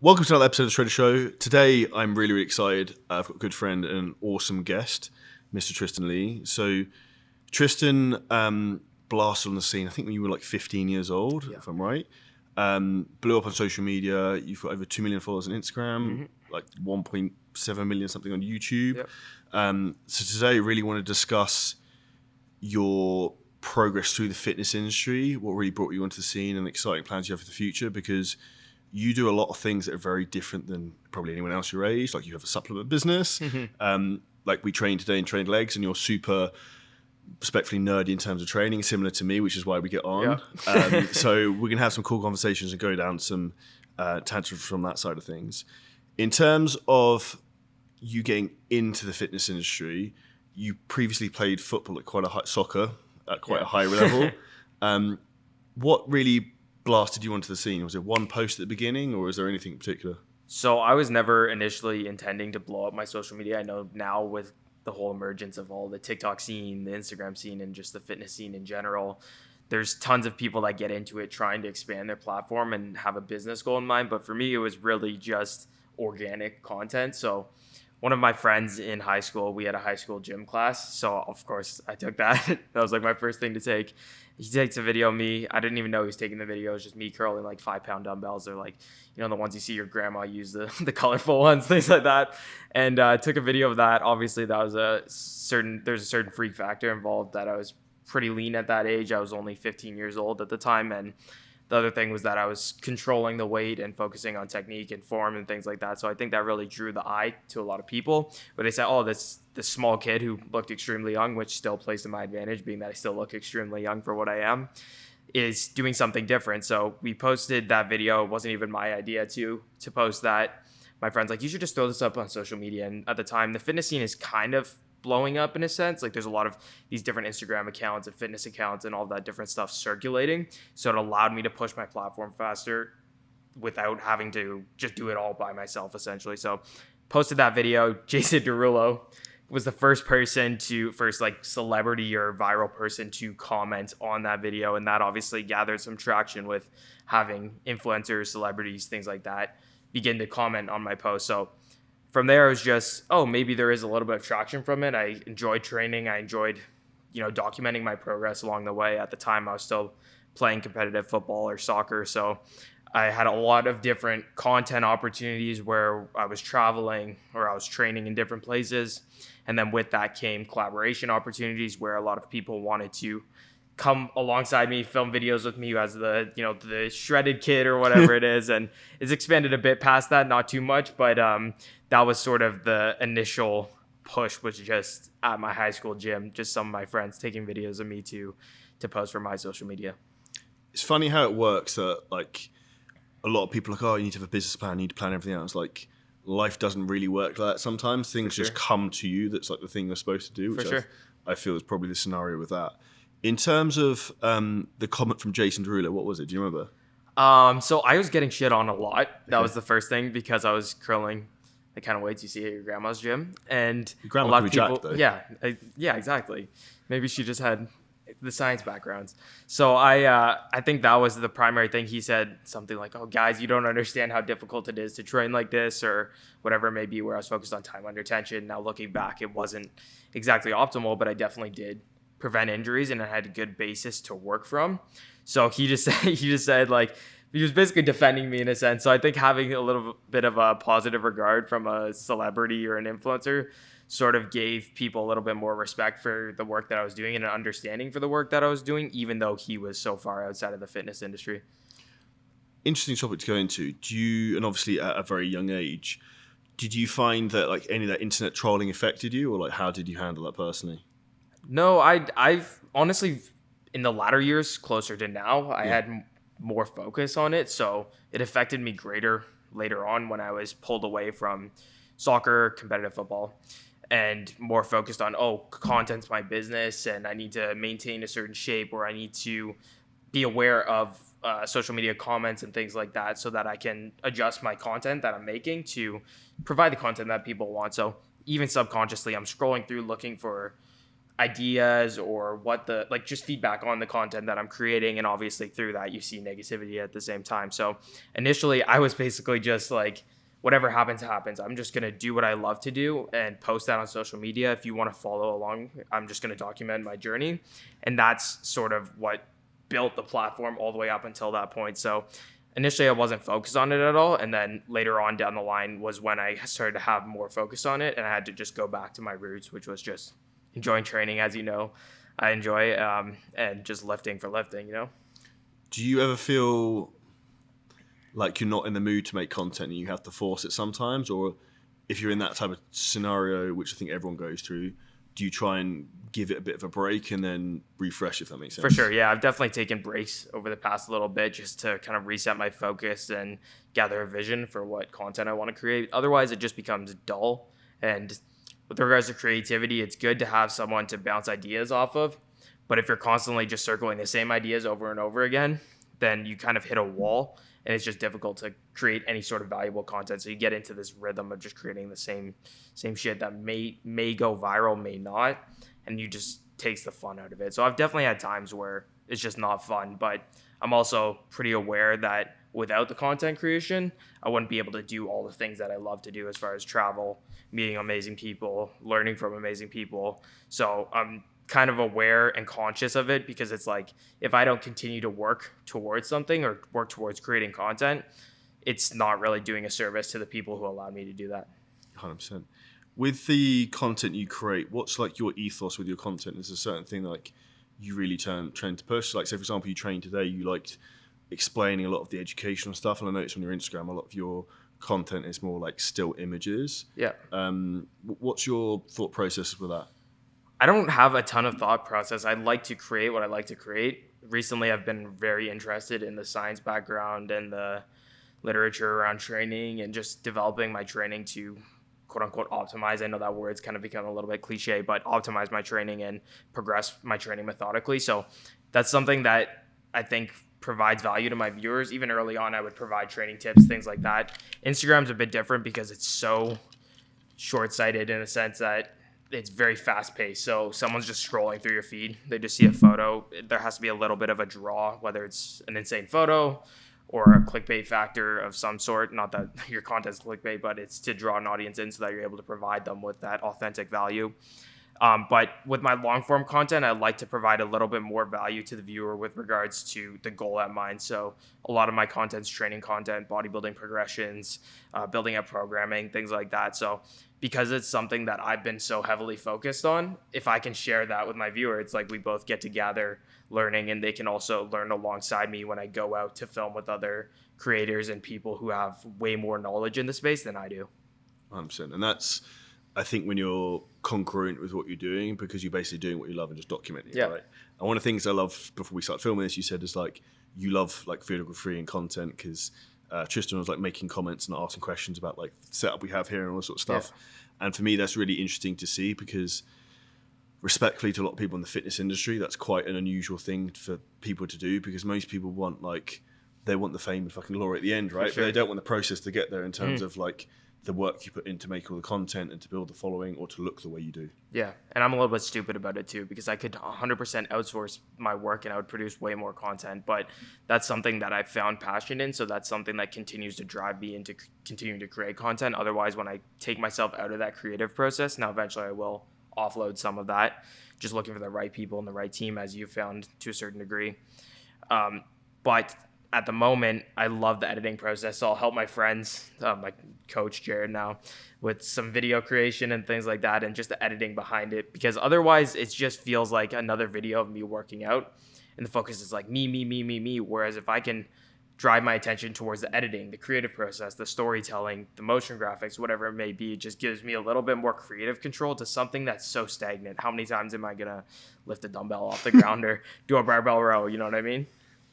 Welcome to another episode of the Shredder Show. Today, I'm really excited. I've got a good friend and an awesome guest, Mr. Tristyn Lee. So, Tristyn blasted on the scene, I think when you were like 15 years old, if I'm right. Blew up on social media. You've got over 2 million followers on Instagram, like 1.7 million something on YouTube. So today, I really want to discuss your progress through the fitness industry, what really brought you onto the scene, and exciting plans you have for the future, because you do a lot of things that are very different than probably anyone else your age. Like you have a supplement business. Like we trained today and trained legs, and you're super respectfully nerdy in terms of training, similar to me, which is why we get on. So we're going to have some cool conversations and go down some tangents from that side of things. In terms of you getting into the fitness industry, you previously played football at quite a high, soccer at quite a high level. What really blasted you onto the scene? Was it one post at the beginning, or is there anything in particular? So I was never initially intending to blow up my social media. I know now with the whole emergence of all the TikTok scene, the Instagram scene, and just the fitness scene in general, there's tons of people that get into it trying to expand their platform and have a business goal in mind. But for me, it was really just organic content. So one of my friends in high school, we had a high school gym class. So of course I took that. That was like my first thing to take. He takes a video of me. I didn't even know he was taking the video. It was just me curling like 5-pound dumbbells. They're like, the ones you see your grandma use, the colorful ones, things like that. And took a video of that. Obviously there's a certain freak factor involved that I was pretty lean at that age. I was only 15 years old at the time. And the other thing was that I was controlling the weight and focusing on technique and form and things like that. So I think that really drew the eye to a lot of people. But they said, oh, this small kid who looked extremely young, which still plays to my advantage, being that I still look extremely young for what I am, is doing something different. So we posted that video. It wasn't even my idea to post that. My friend's like, you should just throw this up on social media. And at the time, the fitness scene is kind of blowing up in a sense. Like there's a lot of these different Instagram accounts and fitness accounts and all that different stuff circulating. So it allowed me to push my platform faster without having to just do it all by myself, essentially. So posted that video. Jason Derulo was the first celebrity or viral person to comment on that video. And that obviously gathered some traction with having influencers, celebrities, things like that begin to comment on my post. So from there, it was just, maybe there is a little bit of traction from it. I enjoyed training. I enjoyed, documenting my progress along the way. At the time, I was still playing competitive football or soccer. So I had a lot of different content opportunities where I was traveling or I was training in different places. And then with that came collaboration opportunities where a lot of people wanted to come alongside me, film videos with me as the shredded kid or whatever it is. And it's expanded a bit past that, not too much, but that was sort of the initial push, was just at my high school gym, just some of my friends taking videos of me to post for my social media. It's funny how it works that like a lot of people are like, oh, you need to have a business plan, you need to plan everything else. Like life doesn't really work like that sometimes. Things just come to you. That's like the thing you're supposed to do, which I feel is probably the scenario with that. In terms of the comment from Jason Derulo, what was it? Do you remember? So I was getting shit on a lot. That was the first thing, because I was curling the kind of weights you see at your grandma's gym. And your grandma a lot of people, jacked, though. Yeah, exactly. Maybe she just had the science backgrounds. So I think that was the primary thing. He said something like, oh, guys, you don't understand how difficult it is to train like this, or whatever it may be, where I was focused on time under tension. Now looking back, it wasn't exactly optimal, but I definitely did prevent injuries and I had a good basis to work from. So he just said like, he was basically defending me in a sense. So I think having a little bit of a positive regard from a celebrity or an influencer sort of gave people a little bit more respect for the work that I was doing and an understanding for the work that I was doing, even though he was so far outside of the fitness industry. Interesting topic to go into. And obviously at a very young age, did you find that like any of that internet trolling affected you, or like how did you handle that personally? No, I've honestly, in the latter years, closer to now, I had more focus on it. So it affected me greater later on when I was pulled away from soccer, competitive football, and more focused on, content's my business and I need to maintain a certain shape, or I need to be aware of social media comments and things like that so that I can adjust my content that I'm making to provide the content that people want. So even subconsciously, I'm scrolling through looking for ideas or what the like just feedback on the content that I'm creating, and obviously through that you see negativity at the same time. So initially I was basically just like, whatever happens happens. I'm just going to do what I love to do and post that on social media. If you want to follow along, I'm just going to document my journey, and that's sort of what built the platform all the way up until that point. So initially I wasn't focused on it at all, and then later on down the line was when I started to have more focus on it, and I had to just go back to my roots, which was just enjoying training, as you know I enjoy, and just lifting for lifting, you know. Do you ever feel like you're not in the mood to make content and you have to force it sometimes? Or if you're in that type of scenario, which I think everyone goes through, do you try and give it a bit of a break and then refresh, if that makes sense? For sure, yeah. I've definitely taken breaks over the past little bit just to kind of reset my focus and gather a vision for what content I want to create. Otherwise, it just becomes dull. And with regards to creativity, it's good to have someone to bounce ideas off of. But if you're constantly just circling the same ideas over and over again, then you kind of hit a wall, and it's just difficult to create any sort of valuable content. So you get into this rhythm of just creating the same shit that may go viral, may not, and you just takes the fun out of it. So I've definitely had times where it's just not fun, but I'm also pretty aware that without the content creation, I wouldn't be able to do all the things that I love to do as far as travel, meeting amazing people, learning from amazing people. So I'm kind of aware and conscious of it, because it's like, if I don't continue to work towards something or work towards creating content, it's not really doing a service to the people who allowed me to do that. 100%. With the content you create, what's like your ethos with your content? Is there a certain thing like you really trend to push? Like, say, for example, you trained today, you liked explaining a lot of the educational stuff, and I noticed on your Instagram, a lot of your content is more like still images. Yeah. What's your thought process with that? I don't have a ton of thought process. I like to create what I like to create. Recently, I've been very interested in the science background and the literature around training, and just developing my training to quote unquote optimize. I know that word's kind of become a little bit cliche, but optimize my training and progress my training methodically. So that's something that I think provides value to my viewers. Even early on, I would provide training tips, things like that. Instagram's a bit different because it's so short-sighted in a sense that it's very fast-paced. So someone's just scrolling through your feed, they just see a photo. There has to be a little bit of a draw, whether it's an insane photo or a clickbait factor of some sort. Not that your content's clickbait, but it's to draw an audience in so that you're able to provide them with that authentic value. But with my long form content, I like to provide a little bit more value to the viewer with regards to the goal at mind. So a lot of my content's training content, bodybuilding progressions, building up programming, things like that. So because it's something that I've been so heavily focused on, if I can share that with my viewer, it's like we both get together learning, and they can also learn alongside me when I go out to film with other creators and people who have way more knowledge in the space than I do. 100%. And that's, I think, when you're congruent with what you're doing, because you're basically doing what you love and just documenting it, right? And one of the things I love before we start filming this, you said, is like you love like videography and content, because Tristyn was like making comments and asking questions about like the setup we have here and all that sort of stuff. Yeah. And for me, that's really interesting to see, because respectfully to a lot of people in the fitness industry, that's quite an unusual thing for people to do, because most people want like, they want the fame and fucking glory at the end, right? Sure. But they don't want the process to get there in terms of like the work you put in to make all the content and to build the following or to look the way you do. Yeah, and I'm a little bit stupid about it too, because I could 100% outsource my work and I would produce way more content, but that's something that I've found passion in, so that's something that continues to drive me into continuing to create content. Otherwise, when I take myself out of that creative process, now eventually I will offload some of that, just looking for the right people and the right team, as you've found to a certain degree. But at the moment, I love the editing process, so I'll help my friends, my coach Jared now, with some video creation and things like that, and just the editing behind it, because otherwise it just feels like another video of me working out, and the focus is like me. Whereas if I can drive my attention towards the editing, the creative process, the storytelling, the motion graphics, whatever it may be, it just gives me a little bit more creative control to something that's so stagnant. How many times am I gonna lift a dumbbell off the ground or do a barbell row? You know what I mean?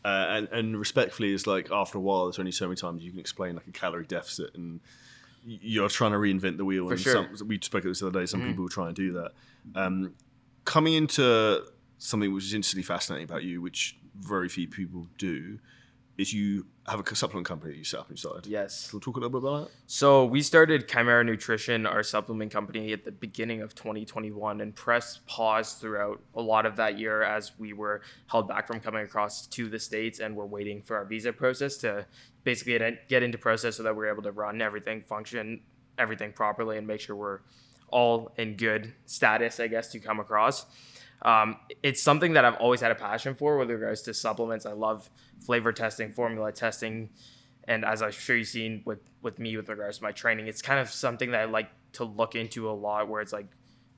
And respectfully, it's like after a while, there's only so many times you can explain like a calorie deficit, and you're trying to reinvent the wheel. For and sure. We spoke about this the other day. Some people will try and do that. Coming into something which is instantly fascinating about you, which very few people do, is you have a supplement company that you set up and started. Yes. Can we talk a little bit about that? So we started Chimera Nutrition, our supplement company, at the beginning of 2021, and pressed pause throughout a lot of that year as we were held back from coming across to the States, and we're waiting for our visa process to basically get into process so that we're able to run everything, function everything properly, and make sure we're all in good status, I guess, to come across. It's something that I've always had a passion for with regards to supplements. I love flavor testing, formula testing, and as I'm sure you've seen with me with regards to my training, it's kind of something that I like to look into a lot, where it's like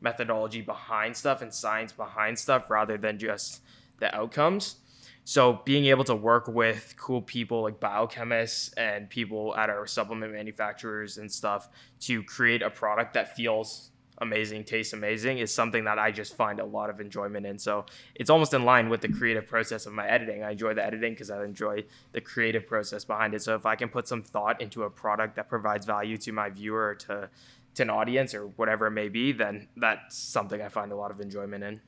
methodology behind stuff and science behind stuff rather than just the outcomes. So being able to work with cool people like biochemists and people at our supplement manufacturers and stuff to create a product that feels amazing, tastes amazing, is something that I just find a lot of enjoyment in. So it's almost in line with the creative process of my editing. I enjoy the editing because I enjoy the creative process behind it. So if I can put some thought into a product that provides value to my viewer or to an audience or whatever it may be, then that's something I find a lot of enjoyment in.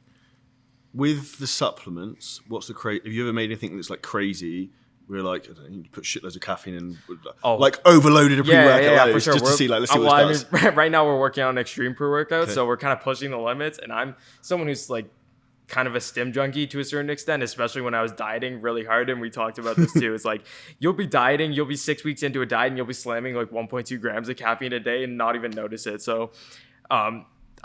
With the supplements, what's the have you ever made anything that's like crazy? We're like, I don't know, you put shitloads of caffeine and like overloaded a pre-workout for sure. just to see, like, let's see what it does. Right now we're working on extreme pre-workout, so we're kind of pushing the limits. And I'm someone who's like kind of a stim junkie to a certain extent, especially when I was dieting really hard. And we talked about this too. It's like you'll be dieting, you'll be 6 weeks into a diet, and you'll be slamming like 1.2 grams of caffeine a day and not even notice it. So,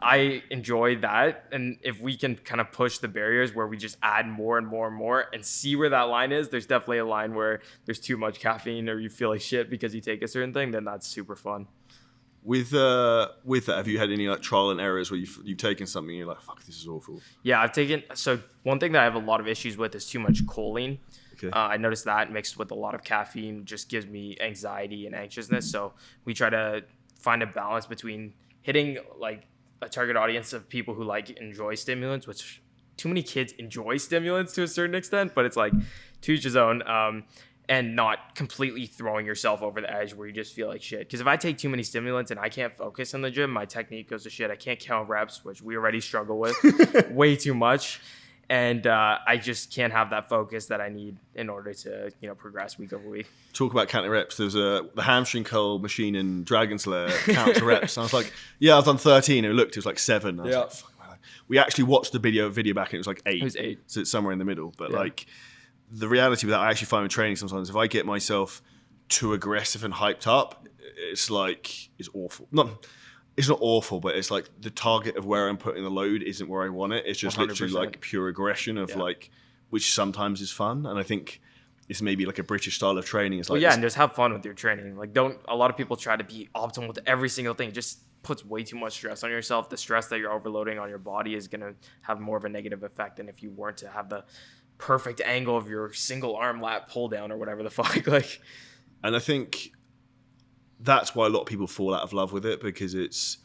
I enjoy that. And if we can kind of push the barriers where we just add more and more and more and see where that line is, there's definitely a line where there's too much caffeine or you feel like shit because you take a certain thing, then that's super fun. With that, have you had any like trial and errors where you've taken something and you're like, fuck, this is awful? Yeah, so one thing that I have a lot of issues with is too much choline. Okay. I noticed that mixed with a lot of caffeine just gives me anxiety and anxiousness. So we try to find a balance between hitting like a target audience of people who enjoy stimulants, which too many kids enjoy stimulants to a certain extent, but it's like to each his own, and not completely throwing yourself over the edge where you just feel like shit. Because if I take too many stimulants and I can't focus in the gym, my technique goes to shit. I can't count reps, which we already struggle with way too much. And I just can't have that focus that I need in order to, progress week over week. Talk about counting reps. There's the hamstring curl machine in Dragon Slayer counts reps. And I was like, yeah, I've done 13. And it was like 7. I was like, fuck, man. We actually watched the video back and it was like 8. It was 8. So it's somewhere in the middle. But like the reality with that, I actually find with training sometimes, if I get myself too aggressive and hyped up, it's awful. It's not awful, but it's like the target of where I'm putting the load isn't where I want it. It's just 100%. Literally like pure aggression of which sometimes is fun. And I think it's maybe like a British style of training. It's like, and just have fun with your training. Like a lot of people try to be optimal with every single thing. It just puts way too much stress on yourself. The stress that you're overloading on your body is going to have more of a negative effect than if you weren't to have the perfect angle of your single arm lat pull down or whatever the fuck. And I think that's why a lot of people fall out of love with it, because it's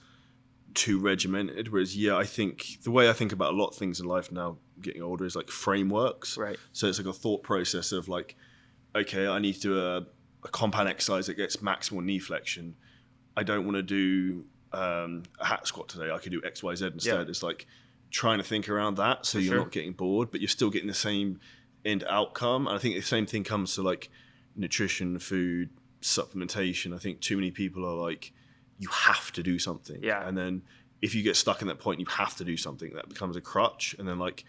too regimented. Whereas, I think the way I think about a lot of things in life now, getting older, is like frameworks. Right. So it's like a thought process of like, okay, I need to do a compound exercise that gets maximal knee flexion. I don't want to do a hat squat today. I could do X, Y, Z instead. Yeah. It's like trying to think around that so you're not getting bored, but you're still getting the same end outcome. And I think the same thing comes to like nutrition, food, supplementation. I think too many people are like, you have to do something. Yeah. And then if you get stuck in that point, you have to do something, that becomes a crutch. And then like,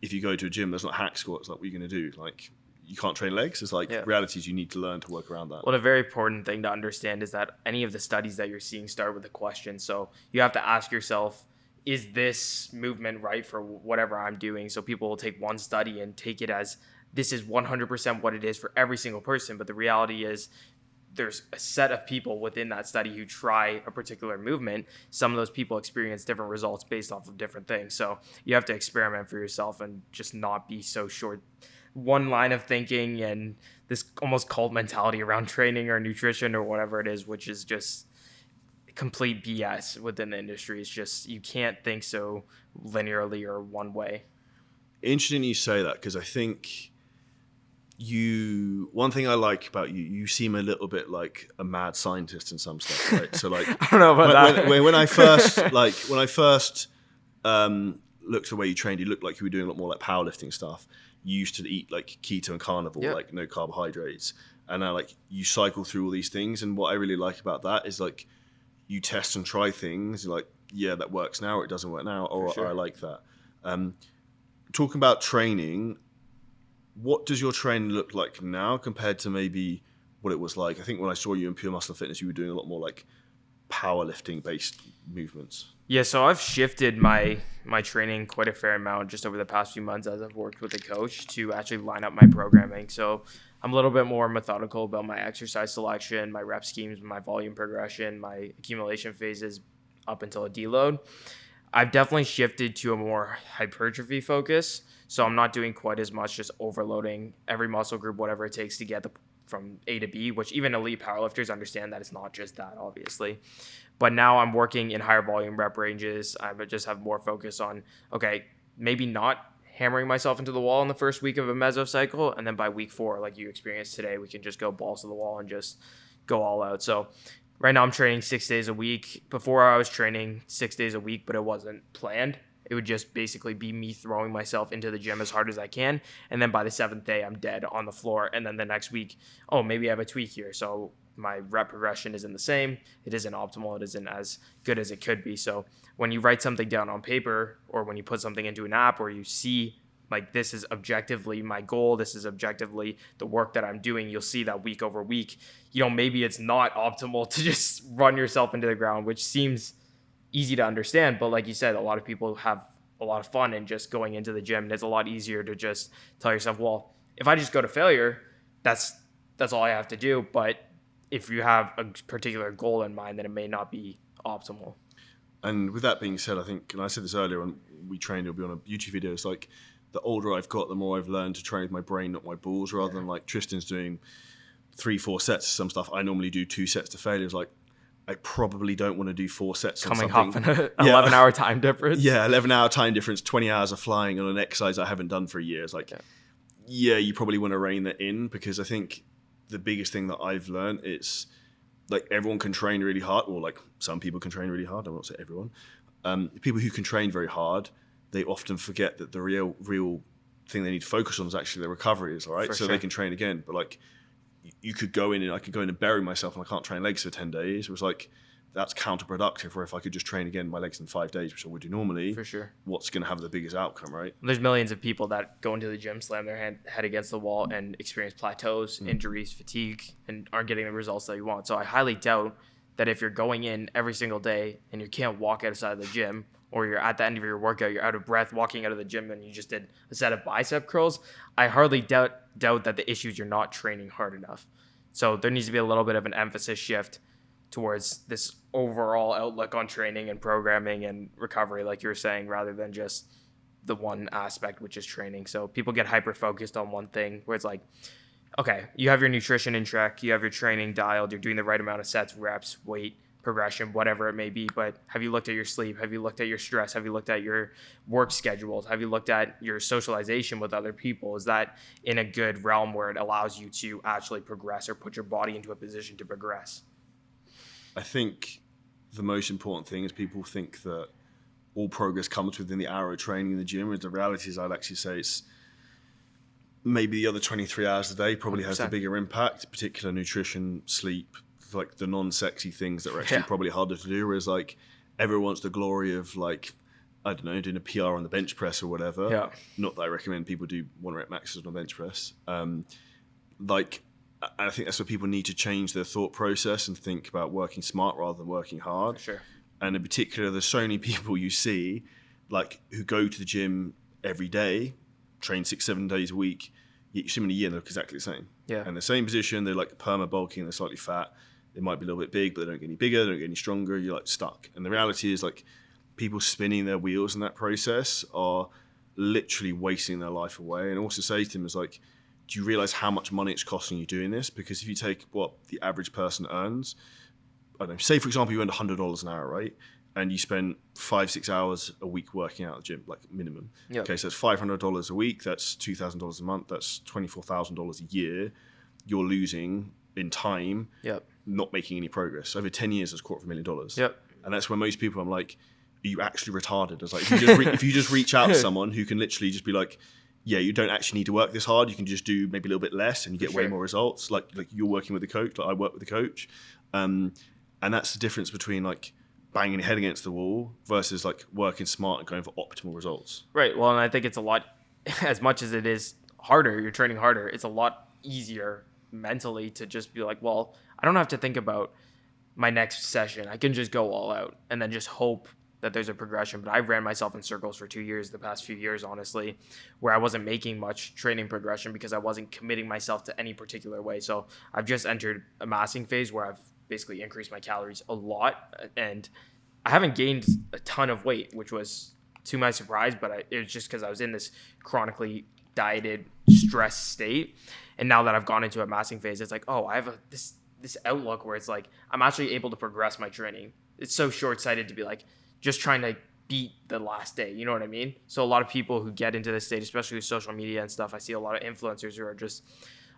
if you go to a gym, there's not hack squats, like what are you going to do? Like, you can't train legs. It's like reality is you need to learn to work around that. Well, a very important thing to understand is that any of the studies that you're seeing start with a question. So you have to ask yourself, is this movement right for whatever I'm doing? So people will take one study and take it as this is 100% what it is for every single person. But the reality is there's a set of people within that study who try a particular movement. Some of those people experience different results based off of different things. So you have to experiment for yourself and just not be so short one line of thinking and this almost cult mentality around training or nutrition or whatever it is, which is just complete BS within the industry. It's just, you can't think so linearly or one way. Interesting you say that, because I think one thing I like about you seem a little bit like a mad scientist in some stuff, right? So like, I don't know about that. When I first looked at the way you trained, you looked like you were doing a lot more like powerlifting stuff. you used to eat like keto and carnivore, Yeah. like no carbohydrates. And now like you cycle through all these things. And what I really like about that is like you test and try things. You're like, yeah, that works now, or it doesn't work now, or sure. I like that. Talking about training, what does your training look like now compared to maybe what it was like? I think when I saw you in Pure Muscle and Fitness, you were doing a lot more like powerlifting based movements. Yeah, so I've shifted my training quite a fair amount just over the past few months as I've worked with a coach to actually line up my programming. So I'm a little bit more methodical about my exercise selection, my rep schemes, my volume progression, my accumulation phases up until a deload. I've definitely shifted to a more hypertrophy focus. So I'm not doing quite as much, just overloading every muscle group, whatever it takes to get from A to B, which even elite powerlifters understand that it's not just that, obviously. But now I'm working in higher volume rep ranges. I would just have more focus on, okay, maybe not hammering myself into the wall in the first week of a mesocycle. And then by week 4, like you experienced today, we can just go balls to the wall and just go all out. So right now I'm training 6 days a week. Before I was training 6 days a week, but it wasn't planned. It would just basically be me throwing myself into the gym as hard as I can. And then by the 7th day, I'm dead on the floor. And then the next week, oh, maybe I have a tweak here. So my rep progression isn't the same. It isn't optimal. It isn't as good as it could be. So when you write something down on paper, or when you put something into an app, or you see like this is objectively my goal, this is objectively the work that I'm doing, you'll see that week over week, maybe it's not optimal to just run yourself into the ground, which seems easy to understand. But like you said, a lot of people have a lot of fun in just going into the gym. And it's a lot easier to just tell yourself, well, if I just go to failure, that's all I have to do. But if you have a particular goal in mind, then it may not be optimal. And with that being said, I think, and I said this earlier when we trained, it'll be on a YouTube video, it's like the older I've got, the more I've learned to train with my brain, not my balls, rather than like Tristyn's doing 3-4 sets of some stuff. I normally do 2 sets to failure. It's like, I probably don't want to do 4 sets coming on off something. an 11-hour time difference. Yeah, 11-hour time difference, 20 hours of flying on an exercise I haven't done for a year. It's like, yeah, you probably want to rein that in, because I think the biggest thing that I've learned is like everyone can train really hard, or like some people can train really hard. I won't say everyone. People who can train very hard, they often forget that the real thing they need to focus on is actually their recovery. Is all right, so they can train again. But like, you could go in and I could go in and bury myself and I can't train legs for 10 days. It was like, that's counterproductive. Or if I could just train again my legs in 5 days, which I would do normally, for sure, what's going to have the biggest outcome, right? There's millions of people that go into the gym, slam their head against the wall, and experience plateaus, injuries, fatigue, and aren't getting the results that you want. So I highly doubt that if you're going in every single day and you can't walk outside of the gym, or you're at the end of your workout, you're out of breath walking out of the gym and you just did a set of bicep curls, I hardly doubt that the issue is you're not training hard enough. So there needs to be a little bit of an emphasis shift towards this overall outlook on training and programming and recovery, like you were saying, rather than just the one aspect, which is training. So people get hyper-focused on one thing, where it's like, okay, you have your nutrition in check, you have your training dialed, you're doing the right amount of sets, reps, weight, progression, whatever it may be, but have you looked at your sleep? Have you looked at your stress? Have you looked at your work schedules? Have you looked at your socialization with other people? Is that in a good realm where it allows you to actually progress or put your body into a position to progress? I think the most important thing is people think that all progress comes within the hour of training in the gym, and the reality is I'd actually say it's maybe the other 23 hours a day probably 100%. Has the bigger impact, particular nutrition, sleep, like the non-sexy things that are actually probably harder to do. Whereas like everyone wants the glory of like, I don't know, doing a PR on the bench press or whatever. Yeah. Not that I recommend people do 1 rep maxes on the bench press. Like, I think that's where people need to change their thought process and think about working smart rather than working hard. For sure. And in particular, there's so many people you see like who go to the gym every day, train 6-7 days a week, yet you see them in a year and they look exactly the same. Yeah. And the same position, they're like perma bulking, they're slightly fat. They might be a little bit big, but they don't get any bigger, they don't get any stronger. You're like stuck. And the reality is like people spinning their wheels in that process are literally wasting their life away. And also say to them is like, do you realize how much money it's costing you doing this? Because if you take what the average person earns, I don't know, say for example, you earned $100 an hour, right? And you spend 5-6 hours a week working out at the gym, like minimum. Yep. Okay, so that's $500 a week. That's $2,000 a month. That's $24,000 a year. You're losing in time, not making any progress. Over 10 years, that's $250,000. Yep. And that's where most people, I'm like, are you actually retarded? It's like, if you just reach out to someone who can literally just be like, yeah, you don't actually need to work this hard. You can just do maybe a little bit less and you get way sure. more results. Like you're working with a coach, like I work with a coach. And that's the difference between like banging your head against the wall versus like working smart and going for optimal results. Right. Well, and I think it's a lot, as much as it is harder, you're training harder, it's a lot easier mentally to just be like, well, I don't have to think about my next session. I can just go all out and then just hope that there's a progression. But I ran myself in circles for 2 years, the past few years, honestly, where I wasn't making much training progression because I wasn't committing myself to any particular way. So I've just entered a massing phase where I've basically increased my calories a lot. And I haven't gained a ton of weight, which was to my surprise, but it was just because I was in this chronically dieted, stressed state. And now that I've gone into a massing phase, it's like, oh, I have this outlook where it's like I'm actually able to progress my training. It's so short-sighted to be like just trying to beat the last day. You know what I mean? So a lot of people who get into this state, especially with social media and stuff, I see a lot of influencers who are just,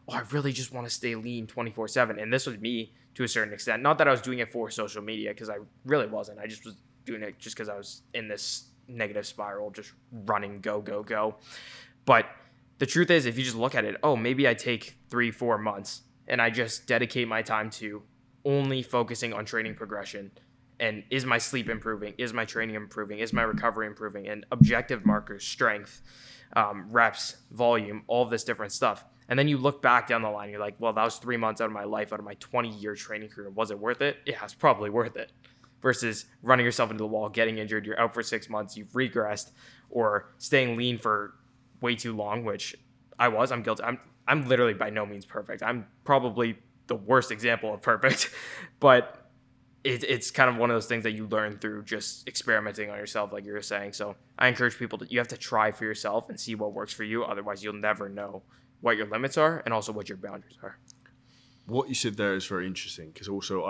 oh, I really just want to stay lean 24/7. And this was me to a certain extent. Not that I was doing it for social media, because I really wasn't. I just was doing it just because I was in this negative spiral, just running, go, go, go. But the truth is, if you just look at it, oh, maybe I take 3-4 months and I just dedicate my time to only focusing on training progression. And is my sleep improving? Is my training improving? Is my recovery improving? And objective markers, strength, reps, volume, all of this different stuff. And then you look back down the line, you're like, well, that was 3 months out of my life, out of my 20-year training career. Was it worth it? Yeah, it's probably worth it. Versus running yourself into the wall, getting injured, you're out for 6 months, you've regressed, or staying lean for way too long, which I'm guilty. I'm literally by no means perfect. I'm probably the worst example of perfect, but it's kind of one of those things that you learn through just experimenting on yourself, like you were saying. So I encourage people you have to try for yourself and see what works for you. Otherwise, you'll never know what your limits are and also what your boundaries are. What you said there is very interesting, because also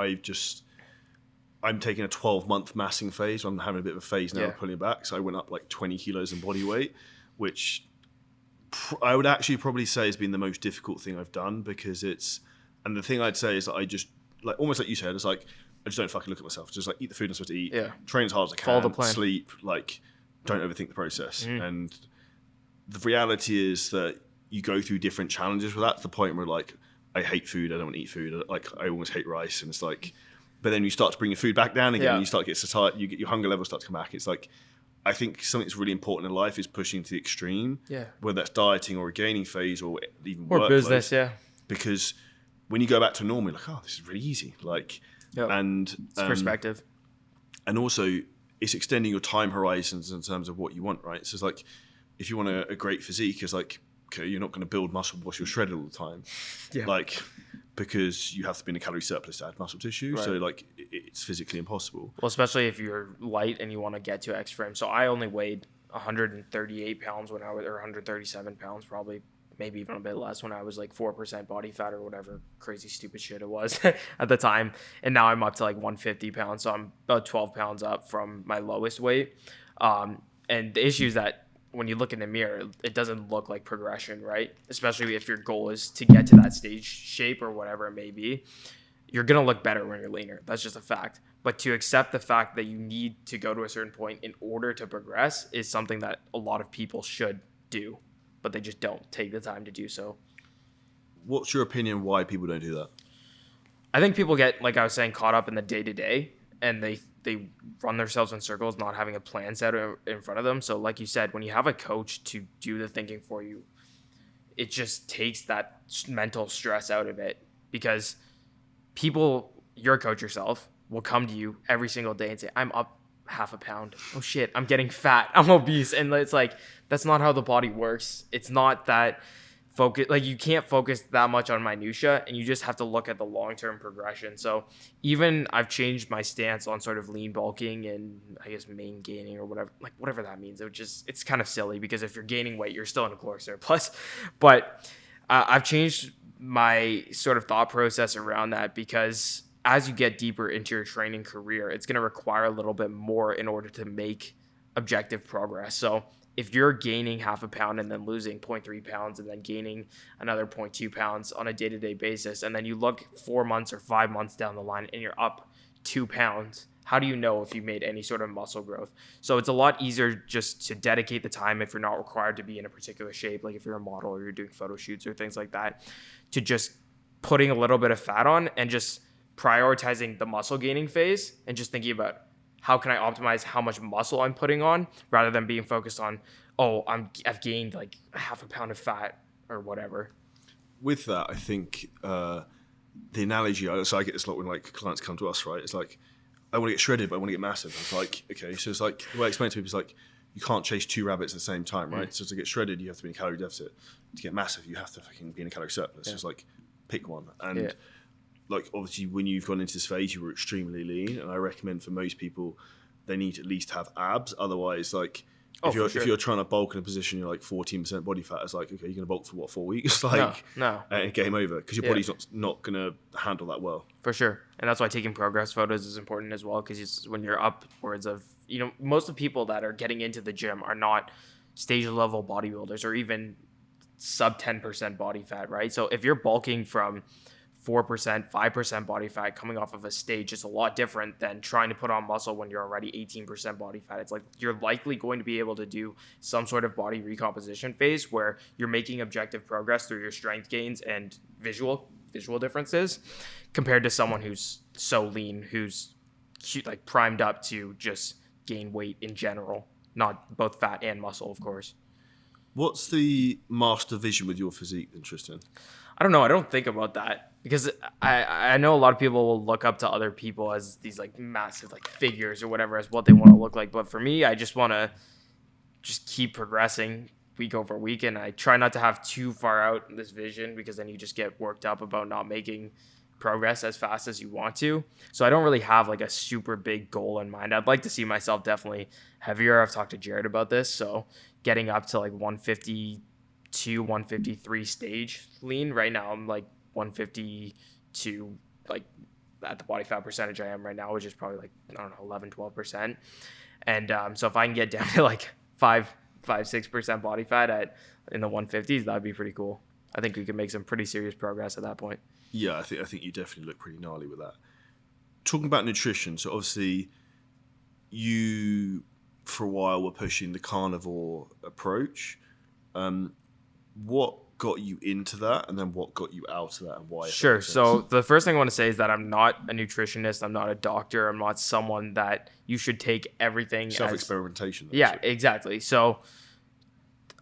I'm taking a 12-month massing phase. I'm having a bit of a phase now of pulling back. So I went up like 20 kilos in body weight, which I would actually probably say has been the most difficult thing I've done, because and the thing I'd say is that I just, like, almost like you said, it's like, I just don't fucking look at myself. Just like eat the food I'm supposed to eat, train as hard as I can, follow the plan, sleep, like don't overthink the process. And the reality is that you go through different challenges with that, to the point where like, I hate food, I don't want to eat food, like I almost hate rice, and it's like, but then you start to bring your food back down again, and you start to get satiety, your hunger levels start to come back. It's like, I think something that's really important in life is pushing to the extreme, whether that's dieting or a gaining phase or even or workload, business, because when you go back to normal, you're like, oh, this is really easy, like, and it's perspective, and also it's extending your time horizons in terms of what you want, right? So it's like, if you want a great physique, it's like, okay, you're not going to build muscle whilst you're shredded all the time, like, because you have to be in a calorie surplus to add muscle tissue. So like, it's physically impossible. Well, especially if you're light and you want to get to X frame. So I only weighed 138 pounds or 137 pounds, probably, maybe even a bit less, when I was like 4% body fat or whatever crazy stupid shit it was at the time. And now I'm up to like 150 pounds. So I'm about 12 pounds up from my lowest weight. And the issue is that when you look in the mirror, it doesn't look like progression, right? Especially if your goal is to get to that stage shape or whatever it may be. You're going to look better when you're leaner. That's just a fact. But to accept the fact that you need to go to a certain point in order to progress is something that a lot of people should do, but they just don't take the time to do so. What's your opinion why people don't do that? I think people get, like I was saying, caught up in the day-to-day, and they run themselves in circles, not having a plan set in front of them. So like you said, when you have a coach to do the thinking for you, it just takes that mental stress out of it, because people, your coach yourself, will come to you every single day and say, I'm up half a pound. Oh shit, I'm getting fat. I'm obese. And it's like, that's not how the body works. It's not that focus. Like, you can't focus that much on minutia, and you just have to look at the long-term progression. So even I've changed my stance on sort of lean bulking and I guess main gaining or whatever that means. It's kind of silly, because if you're gaining weight, you're still in a caloric surplus. But I've changed my sort of thought process around that, because as you get deeper into your training career, it's going to require a little bit more in order to make objective progress. So if you're gaining half a pound and then losing 0.3 pounds and then gaining another 0.2 pounds on a day-to-day basis, and then you look 4 months or 5 months down the line and you're up 2 pounds, how do you know if you made any sort of muscle growth? So it's a lot easier just to dedicate the time if you're not required to be in a particular shape, like if you're a model or you're doing photo shoots or things like that, to just putting a little bit of fat on and just prioritizing the muscle gaining phase and just thinking about how can I optimize how much muscle I'm putting on rather than being focused on, oh, I've gained like half a pound of fat or whatever. With that, I think the analogy, so I get this a lot when like clients come to us, right? It's like, I want to get shredded, but I want to get massive. It's like, okay, so it's like, the way I explain it to people is like, you can't chase two rabbits at the same time, right? So to get shredded, you have to be in a calorie deficit. To get massive, you have to fucking be in a calorie surplus. Just like, pick one. And like, obviously, when you've gone into this phase, you were extremely lean. And I recommend for most people, they need to at least have abs. Otherwise, like, if you're trying to bulk in a position, you're like 14% body fat. It's like, okay, you're gonna bulk for what, 4 weeks? Like, no. Game over, because your body's not gonna handle that well. For sure, and that's why taking progress photos is important as well. Because when you're upwards of, most of the people that are getting into the gym are not stage level bodybuilders or even sub 10% body fat, right? So if you're bulking from 4%, 5% body fat coming off of a stage, is a lot different than trying to put on muscle when you're already 18% body fat. It's like you're likely going to be able to do some sort of body recomposition phase where you're making objective progress through your strength gains and visual differences compared to someone who's so lean, who's like primed up to just gain weight in general, not both fat and muscle, of course. What's the master vision with your physique then, Tristyn? I don't know. I don't think about that because I know a lot of people will look up to other people as these like massive like figures or whatever as what they want to look like. But for me, I just want to just keep progressing week over week. And I try not to have too far out this vision because then you just get worked up about not making progress as fast as you want to. So I don't really have like a super big goal in mind. I'd like to see myself definitely heavier. I've talked to Jared about this. So getting up to like 152, 153 stage lean. Right now I'm like 152, like at the body fat percentage I am right now, which is probably like, I don't know, 11, 12%. And so if I can get down to like 6% body fat in the 150s, that'd be pretty cool. I think we could make some pretty serious progress at that point. Yeah, I think you definitely look pretty gnarly with that. Talking about nutrition, so obviously you for a while were pushing the carnivore approach. What got you into that, and then what got you out of that, and why? Sure. So the first thing I want to say is that I'm not a nutritionist. I'm not a doctor. I'm not someone that you should take everything self-experimentation. Yeah, exactly. So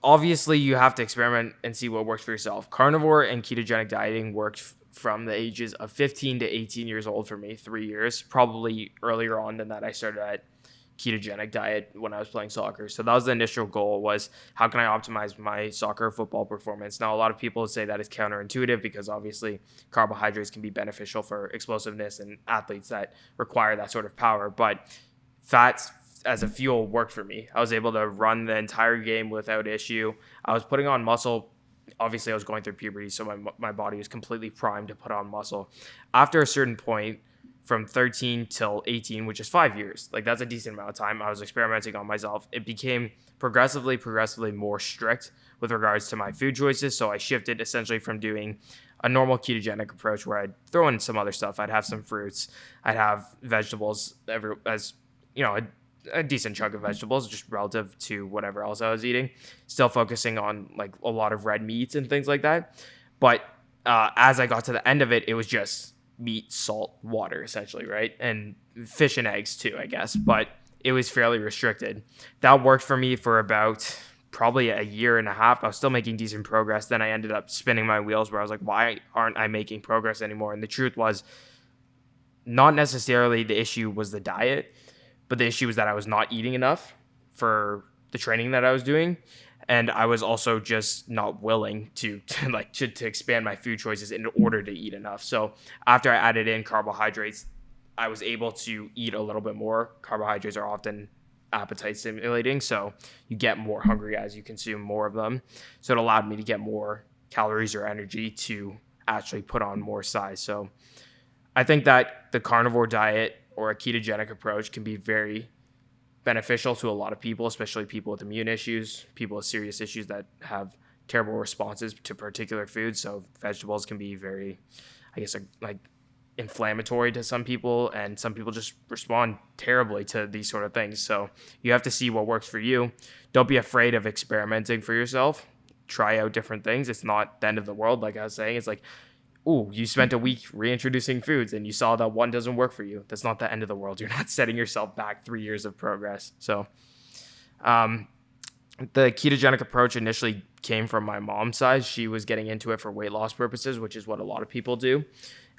obviously you have to experiment and see what works for yourself. Carnivore and ketogenic dieting worked from the ages of 15 to 18 years old for me, 3 years. Probably earlier on than that, I started at ketogenic diet when I was playing soccer. So that was the initial goal, was how can I optimize my soccer football performance? Now, a lot of people say that is counterintuitive because obviously carbohydrates can be beneficial for explosiveness and athletes that require that sort of power. But fats as a fuel worked for me. I was able to run the entire game without issue. I was putting on muscle. Obviously, I was going through puberty, so my body was completely primed to put on muscle. After a certain point, from 13 till 18, which is 5 years, like that's a decent amount of time, I was experimenting on myself. It became progressively more strict with regards to my food choices. So I shifted essentially from doing a normal ketogenic approach where I'd throw in some other stuff. I'd have some fruits. I'd have vegetables, a decent chunk of vegetables just relative to whatever else I was eating, still focusing on like a lot of red meats and things like that. But as I got to the end of it, it was just meat, salt, water, essentially, right? And fish and eggs too, I guess. But it was fairly restricted. That worked for me for about probably a year and a half. I was still making decent progress. Then I ended up spinning my wheels where I was like, why aren't I making progress anymore? And the truth was, not necessarily the issue was the diet, but the issue was that I was not eating enough for the training that I was doing. And I was also just not willing to expand my food choices in order to eat enough. So after I added in carbohydrates, I was able to eat a little bit more. Carbohydrates are often appetite stimulating, so you get more hungry as you consume more of them. So it allowed me to get more calories or energy to actually put on more size. So I think that the carnivore diet or a ketogenic approach can be very beneficial to a lot of people, especially people with immune issues, people with serious issues that have terrible responses to particular foods. So vegetables can be very, I guess, like inflammatory to some people, and some people just respond terribly to these sort of things. So you have to see what works for you. Don't be afraid of experimenting for yourself. Try out different things. It's not the end of the world. Like I was saying, it's like, ooh, you spent a week reintroducing foods and you saw that one doesn't work for you. That's not the end of the world. You're not setting yourself back 3 years of progress. So the ketogenic approach initially came from my mom's side. She was getting into it for weight loss purposes, which is what a lot of people do.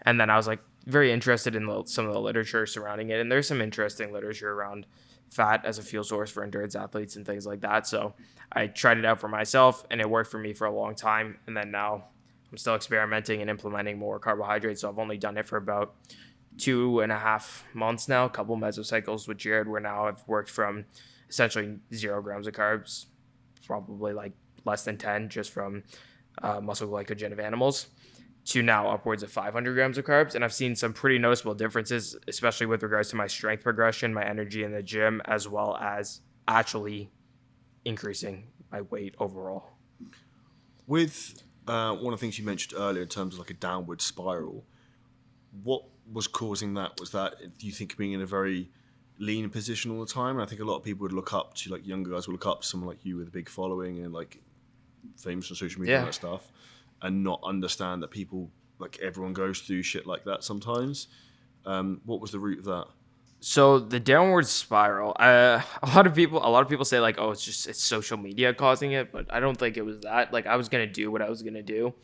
And then I was like very interested in some of the literature surrounding it. And there's some interesting literature around fat as a fuel source for endurance athletes and things like that. So I tried it out for myself and it worked for me for a long time. And then now I'm still experimenting and implementing more carbohydrates. So I've only done it for about 2.5 months now, a couple mesocycles with Jared, where now I've worked from essentially 0 grams of carbs, probably like less than 10 just from muscle glycogen of animals, to now upwards of 500 grams of carbs. And I've seen some pretty noticeable differences, especially with regards to my strength progression, my energy in the gym, as well as actually increasing my weight overall. With one of the things you mentioned earlier in terms of like a downward spiral, what was causing that? Was that, do you think, being in a very lean position all the time? And I think a lot of people would look up to, like younger guys would look up to someone like you with a big following and like famous on social media and that stuff, and not understand that people, like everyone goes through shit like that sometimes. What was the root of that? So the downward spiral, a lot of people say like, oh, it's social media causing it, but I don't think it was that. Like I was going to do what I was going to do.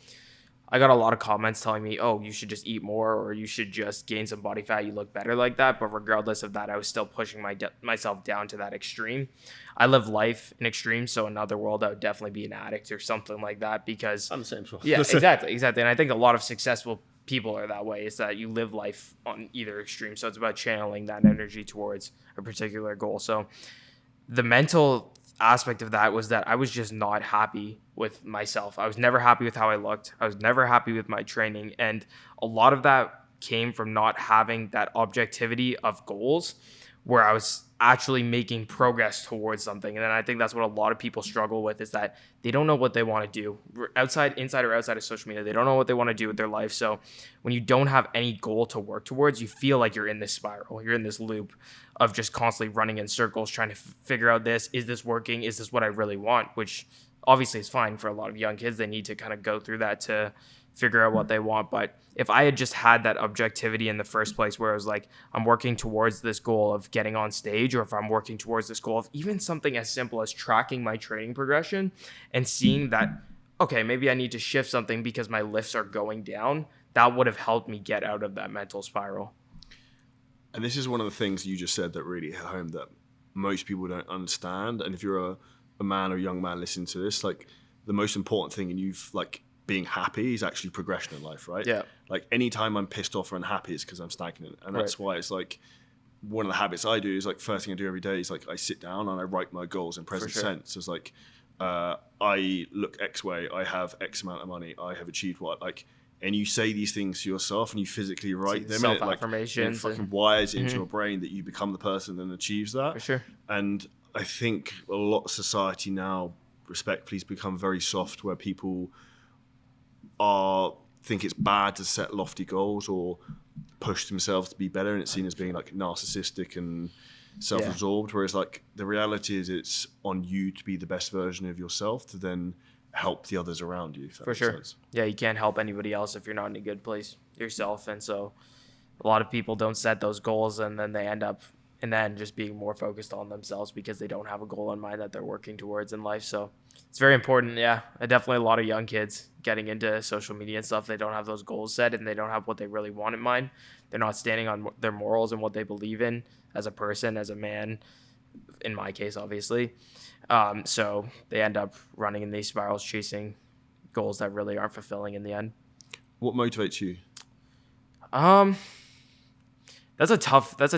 I got a lot of comments telling me, oh, you should just eat more, or you should just gain some body fat. You look better like that. But regardless of that, I was still pushing myself down to that extreme. I live life in extremes. So in another world, I would definitely be an addict or something like that, because I'm the same. yeah, exactly. And I think a lot of successful people are that way, is that you live life on either extreme. So it's about channeling that energy towards a particular goal. So the mental aspect of that was that I was just not happy with myself. I was never happy with how I looked. I was never happy with my training. And a lot of that came from not having that objectivity of goals where I was actually making progress towards something. And then I think that's what a lot of people struggle with, is that they don't know what they want to do inside or outside of social media. They don't know what they want to do with their life. So when you don't have any goal to work towards, you feel like you're in this spiral. You're in this loop of just constantly running in circles, trying to figure out this. Is this working? Is this what I really want? Which obviously is fine for a lot of young kids. They need to kind of go through that to figure out what they want. But if I had just had that objectivity in the first place, where I was like, I'm working towards this goal of getting on stage, or if I'm working towards this goal of even something as simple as tracking my training progression and seeing that, okay, maybe I need to shift something because my lifts are going down, that would have helped me get out of that mental spiral. And this is one of the things you just said that really hit home, that most people don't understand. And if you're a man or a young man listening to this, like the most important thing in you've like being happy is actually progression in life, right? Yeah. Like anytime I'm pissed off or unhappy, it's because I'm stagnant. And that's why it's like one of the habits I do is like first thing I do every day is like I sit down and I write my goals in present sense. It's like I look X way, I have X amount of money, I have achieved what, like, and you say these things to yourself and you physically write them, and it like it fucking wires into your brain that you become the person that achieves that. For sure. And I think a lot of society now, respectfully, has become very soft, where people think it's bad to set lofty goals or push themselves to be better, and it's seen as being like narcissistic and self-absorbed. Whereas like the reality is, it's on you to be the best version of yourself to then help the others around you. For sure. Sense. Yeah, you can't help anybody else if you're not in a good place yourself. And so a lot of people don't set those goals, and then they end up just being more focused on themselves because they don't have a goal in mind that they're working towards in life. So it's very important. Yeah, definitely a lot of young kids getting into social media and stuff, they don't have those goals set and they don't have what they really want in mind. They're not standing on their morals and what they believe in as a person, as a man, in my case, obviously. So they end up running in these spirals, chasing goals that really aren't fulfilling in the end. What motivates you? That's a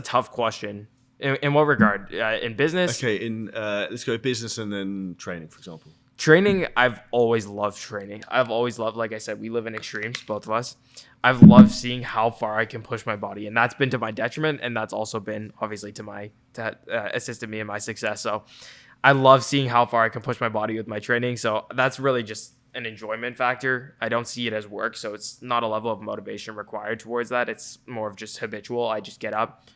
tough question. In what regard? In business? Okay, let's go business and then training, for example. Training, I've always loved training. I've always loved, like I said, we live in extremes, both of us. I've loved seeing how far I can push my body, and that's been to my detriment, and that's also been obviously to assisted me in my success. So I love seeing how far I can push my body with my training. So that's really just an enjoyment factor. I don't see it as work, so it's not a level of motivation required towards that. It's more of just habitual. I just get up,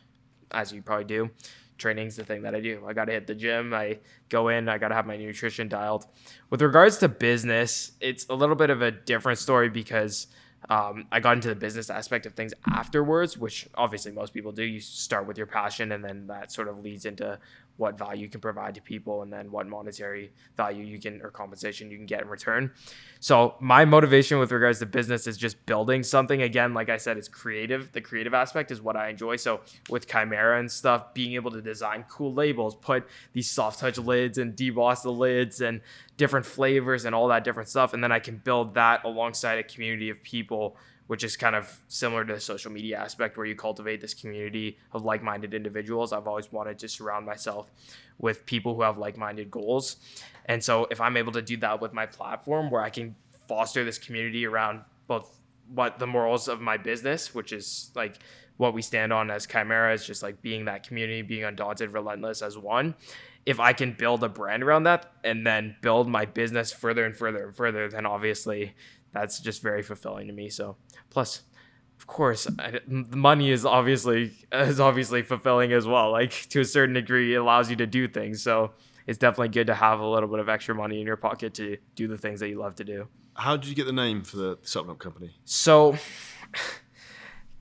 as you probably do. Training's the thing that I do. I got to hit the gym. I go in. I got to have my nutrition dialed. With regards to business, it's a little bit of a different story because I got into the business aspect of things afterwards, which obviously most people do. You start with your passion, and then that sort of leads into what value you can provide to people, and then what monetary value you can, or compensation you can get in return. So my motivation with regards to business is just building something. Again, like I said, it's creative. The creative aspect is what I enjoy. So with Chimera and stuff, being able to design cool labels, put these soft touch lids and deboss the lids and different flavors and all that different stuff. And then I can build that alongside a community of people, which is kind of similar to the social media aspect where you cultivate this community of like-minded individuals. I've always wanted to surround myself with people who have like-minded goals. And so if I'm able to do that with my platform where I can foster this community around both what the morals of my business, which is like what we stand on as Chimera, is just like being that community, being undaunted, relentless as one. If I can build a brand around that and then build my business further and further and further, then obviously that's just very fulfilling to me. So plus, of course, the money is obviously fulfilling as well. Like to a certain degree, it allows you to do things. So it's definitely good to have a little bit of extra money in your pocket to do the things that you love to do. How did you get the name for the supplement company? So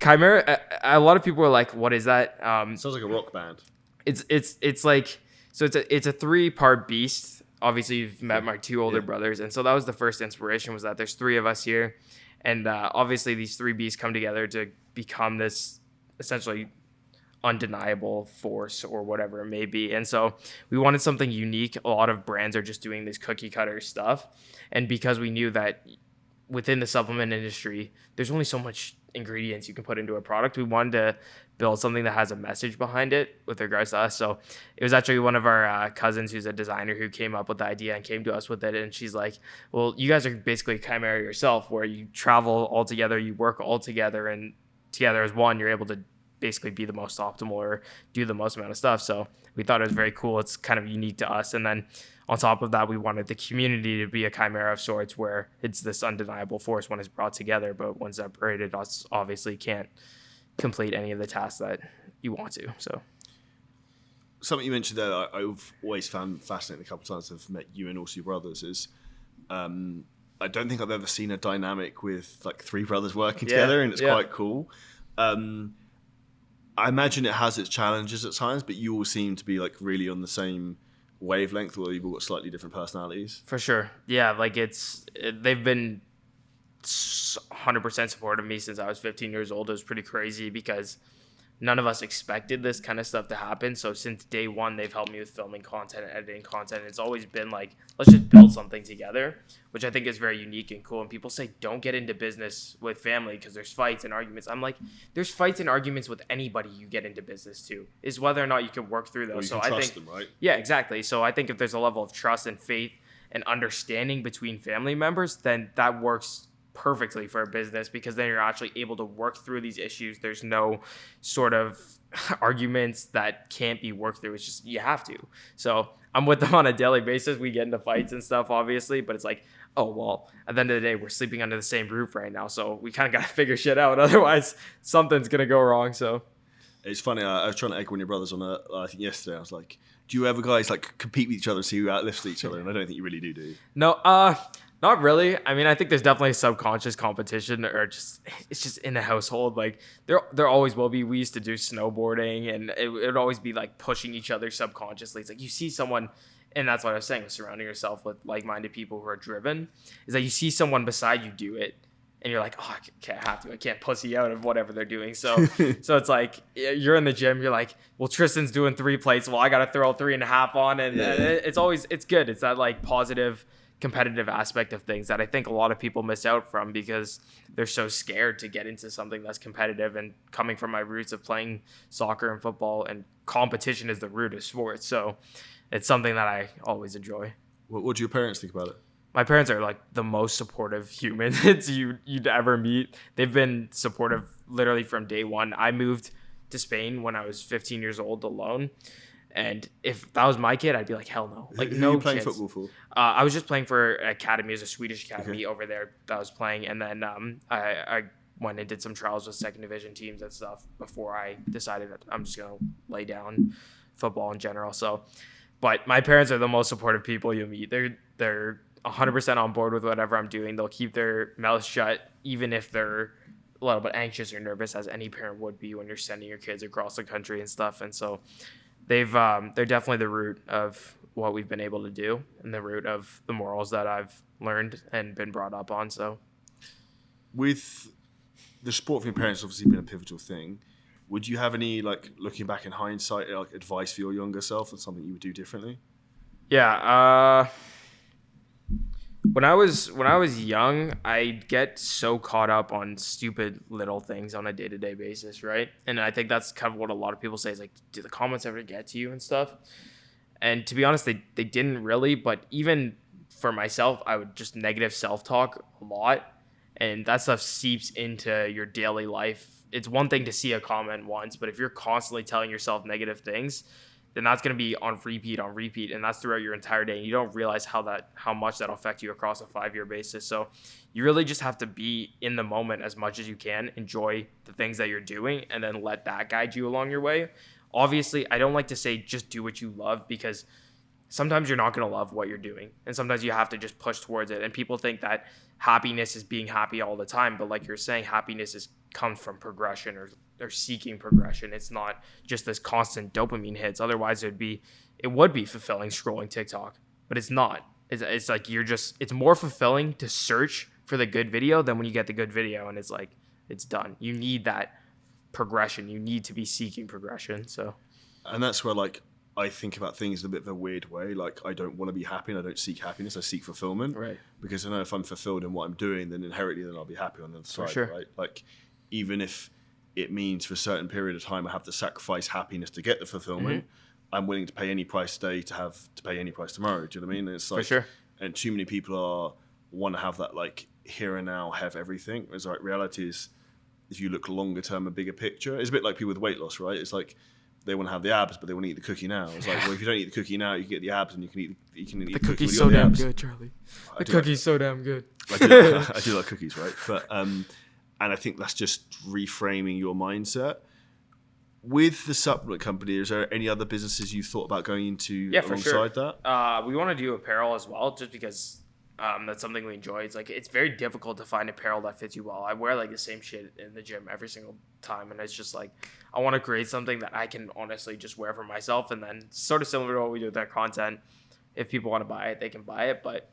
Chimera, a lot of people are like, what is that? Sounds like a rock band. It's like, so it's a 3-part beast. Obviously, you've met my 2 older brothers. And so that was the first inspiration, was that there's 3 of us here. And obviously, these 3 beasts come together to become this essentially undeniable force or whatever it may be. And so we wanted something unique. A lot of brands are just doing this cookie cutter stuff. And because we knew that within the supplement industry, there's only so much ingredients you can put into a product, we wanted to build something that has a message behind it with regards to us. So it was actually one of our cousins who's a designer who came up with the idea and came to us with it. And she's like, well, you guys are basically Chimera yourself, where you travel all together, you work all together, and together as one, you're able to basically be the most optimal or do the most amount of stuff. So we thought it was very cool. It's kind of unique to us. And then on top of that, we wanted the community to be a Chimera of sorts, where it's this undeniable force when it's brought together, but when separated, us obviously can't complete any of the tasks that you want to. So something you mentioned there that I've always found fascinating a couple of times I've met you and also your brothers is I don't think I've ever seen a dynamic with like 3 brothers working together, and it's quite cool. I imagine it has its challenges at times, but you all seem to be like really on the same wavelength, although you've all got slightly different personalities. For sure. Yeah, like they've been 100% supportive of me since I was 15 years old. It was pretty crazy because none of us expected this kind of stuff to happen. So since day one, they've helped me with filming content and editing content. It's always been like, let's just build something together, which I think is very unique and cool. And people say, don't get into business with family because there's fights and arguments. I'm like, there's fights and arguments with anybody you get into business to. Is whether or not you can work through those. Well, you so can I trust think, them, right? Yeah, exactly. So I think if there's a level of trust and faith and understanding between family members, then that works perfectly for a business, because then you're actually able to work through these issues. There's no sort of arguments that can't be worked through. It's just, you have to. So I'm with them on a daily basis. We get into fights and stuff, obviously, but it's like, oh, well, at the end of the day, we're sleeping under the same roof right now. So we kind of got to figure shit out. Otherwise, something's going to go wrong. So it's funny. I was trying to egg one of your brothers on I think yesterday. I was like, do you ever guys like compete with each other and see who outlifts each other? And I don't think you really do you? No, not really. I mean, I think there's definitely subconscious competition, or just it's just in the household. Like there always will be. We used to do snowboarding, and it would always be like pushing each other subconsciously. It's like you see someone, and that's what I was saying, surrounding yourself with like-minded people who are driven, is that you see someone beside you do it, and you're like, oh, I can't pussy out of whatever they're doing. So so it's like you're in the gym, you're like, well, Tristyn's doing 3 plates, well, I got to throw 3.5 on, and it's good. It's that like positive competitive aspect of things that I think a lot of people miss out from because they're so scared to get into something that's competitive. And coming from my roots of playing soccer and football, and competition is the root of sports, so it's something that I always enjoy. What do your parents think about it? My parents are like the most supportive humans you'd ever meet. They've been supportive literally from day one. I moved to Spain when I was 15 years old alone. And if that was my kid, I'd be like, hell no. Like, Who no are you playing kids. football for? I was just playing for an academy. It was a Swedish academy Okay. over there that I was playing. And then I went and did some trials with second division teams and stuff before I decided that I'm just going to lay down football in general. So, but my parents are the most supportive people you'll meet. They're 100% on board with whatever I'm doing. They'll keep their mouths shut, even if they're a little bit anxious or nervous, as any parent would be when you're sending your kids across the country and stuff. And so they're definitely the root of what we've been able to do and the root of the morals that I've learned and been brought up on. So With the sport for your parents obviously been a pivotal thing, would you have any, like, looking back in hindsight, like, advice for your younger self or something you would do differently? yeah, when I was young, I'd get so caught up on stupid little things on a day-to-day basis, right? And I think that's kind of what a lot of people say is like, do the comments ever get to you and stuff? And to be honest, they didn't really, but even for myself, I would just negative self-talk a lot, and that stuff seeps into your daily life. It's one thing to see a comment once, but if you're constantly telling yourself negative things, then that's going to be on repeat, and that's throughout your entire day. And you don't realize how much that'll affect you across a 5-year basis. So you really just have to be in the moment as much as you can, enjoy the things that you're doing, and then let that guide you along your way. Obviously, I don't like to say just do what you love, because sometimes you're not going to love what you're doing, and sometimes you have to just push towards it. And people think that happiness is being happy all the time, but like you're saying, happiness comes from progression or seeking progression. It's not just this constant dopamine hits. Otherwise, it would be fulfilling scrolling TikTok, but it's not. It's like it's more fulfilling to search for the good video than when you get the good video and it's like it's done. You need that progression. You need to be seeking progression. So, and that's where, like, I think about things in a bit of a weird way. Like, I don't want to be happy and I don't seek happiness. I seek fulfillment. Right. Because I know if I'm fulfilled in what I'm doing, then inherently I'll be happy on the other side. sure. Right. Like, even if it means for a certain period of time I have to sacrifice happiness to get the fulfillment, I'm willing to pay any price today to pay any price tomorrow. Do you know what I mean? And it's like, For sure. And too many people want to have that, like, here and now, have everything. Whereas, like, reality is, if you look longer term, a bigger picture, it's a bit like people with weight loss, right? It's like they want to have the abs, but they want to eat the cookie now. It's like, well, if you don't eat the cookie now, you can get the abs, and you can eat the cookie's cookie so when you got the damn abs. good, Charlie. The cookie's so damn good. I do like cookies, right? But and I think that's just reframing your mindset. With the supplement company, is there any other businesses you've thought about going into alongside that? We want to do apparel as well, just because that's something we enjoy. It's like, it's very difficult to find apparel that fits you well. I wear like the same shit in the gym every single time, and it's just like, I want to create something that I can honestly just wear for myself, and then sort of similar to what we do with our content. If people want to buy it, they can buy it, but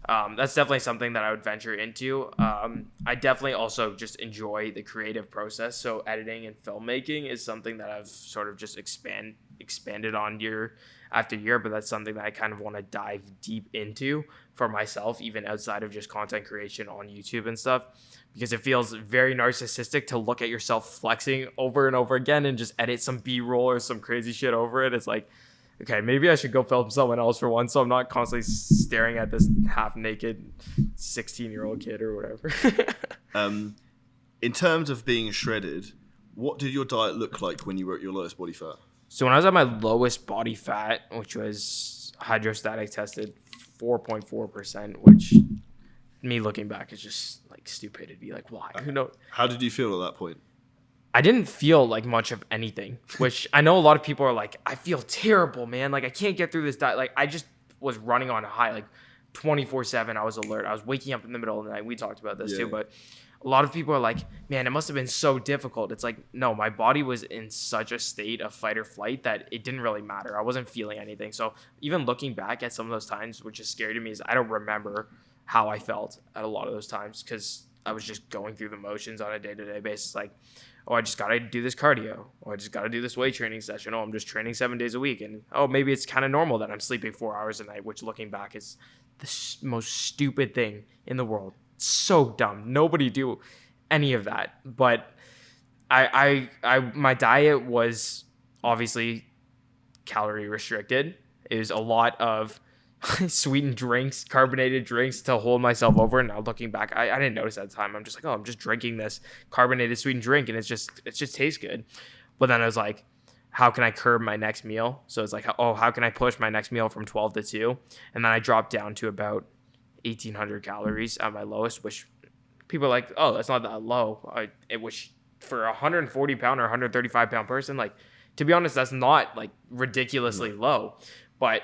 that's definitely something that I would venture into. I definitely also just enjoy the creative process. So editing and filmmaking is something that I've sort of just expanded on year after year, but that's something that I kind of want to dive deep into for myself, even outside of just content creation on YouTube and stuff, because it feels very narcissistic to look at yourself flexing over and over again and just edit some B-roll or some crazy shit over it. It's like, okay, maybe I should go film someone else for once, so I'm not constantly staring at this half-naked 16-year-old kid or whatever. In terms of being shredded, what did your diet look like when you were at your lowest body fat? So when I was at my lowest body fat, which was hydrostatic tested 4.4%, which me looking back is just like stupidity. Like, why? Who knows? How did you feel at that point? I didn't feel like much of anything, which I know a lot of people are like, I feel terrible, man. Like, I can't get through this diet. Like, I just was running on a high, like 24/7. I was alert. I was waking up in the middle of the night. We talked about this too, but a lot of people are like, man, it must have been so difficult. It's like, no, my body was in such a state of fight or flight that it didn't really matter. I wasn't feeling anything. So even looking back at some of those times, which is scary to me, is I don't remember how I felt at a lot of those times, because I was just going through the motions on a day-to-day basis. Like, oh, I just got to do this cardio. Oh, I just got to do this weight training session. Oh, I'm just training 7 days a week. And, oh, maybe it's kind of normal that I'm sleeping 4 hours a night, which looking back is the most stupid thing in the world. So dumb. Nobody do any of that. But my diet was obviously calorie restricted. It was a lot of sweetened drinks, carbonated drinks to hold myself over. And now looking back, I didn't notice at the time. I'm just like, oh, I'm just drinking this carbonated sweetened drink, and it just tastes good. But then I was like, how can I curb my next meal? So it's like, oh, how can I push my next meal from 12 to 2? And then I dropped down to about 1,800 calories at my lowest, which people are like, oh, that's not that low. It was for a 140 pound or 135 pound person. Like, to be honest, that's not like ridiculously low. But